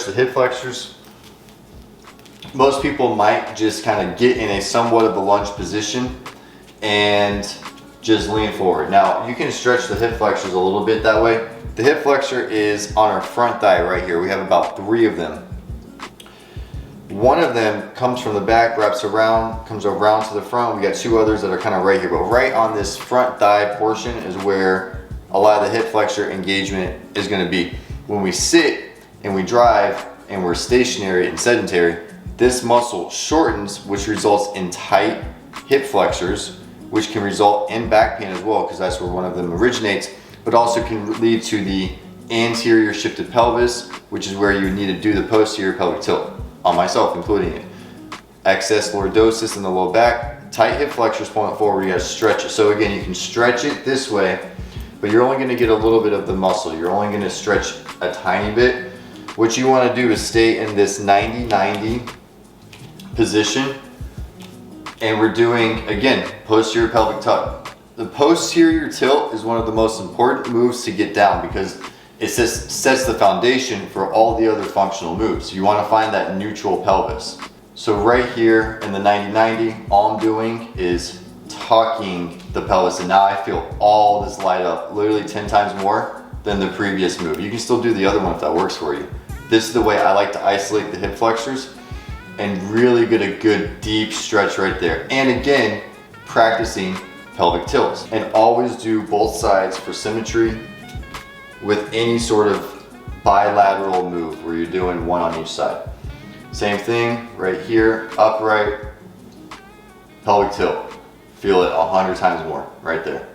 stretch the hip flexors. Most people might just kind of get in a somewhat of a lunge position and just lean forward. Now, you can stretch the hip flexors a little bit that way. The hip flexor is on our front thigh right here. We have about 3 of them. One of them comes from the back, wraps around, comes around to the front. We got 2 others that are kind of right here, but right on this front thigh portion is where a lot of the hip flexor engagement is going to be. When we sit and we drive and we're stationary and sedentary, this muscle shortens, which results in tight hip flexors, which can result in back pain as well, because that's where one of them originates, but also can lead to the anterior shifted pelvis, which is where you need to do the posterior pelvic tilt, on myself including it. Excess lordosis in the low back, tight hip flexors pulling it forward, you gotta stretch it. So again, you can stretch it this way, but you're only gonna get a little bit of the muscle. You're only gonna stretch a tiny bit. What you wanna do is stay in this 90-90 position. And we're doing, again, posterior pelvic tuck. The posterior tilt is one of the most important moves to get down because it sets the foundation for all the other functional moves. You want to find that neutral pelvis. So right here in the 90-90, all I'm doing is tucking the pelvis, and now I feel all this light up, literally 10 times more than the previous move. You can still do the other one if that works for you. This is the way I like to isolate the hip flexors and really get a good deep stretch right there. And again, practicing pelvic tilts. And always do both sides for symmetry with any sort of bilateral move where you're doing one on each side. Same thing right here, upright, pelvic tilt. Feel it 100 times more right there.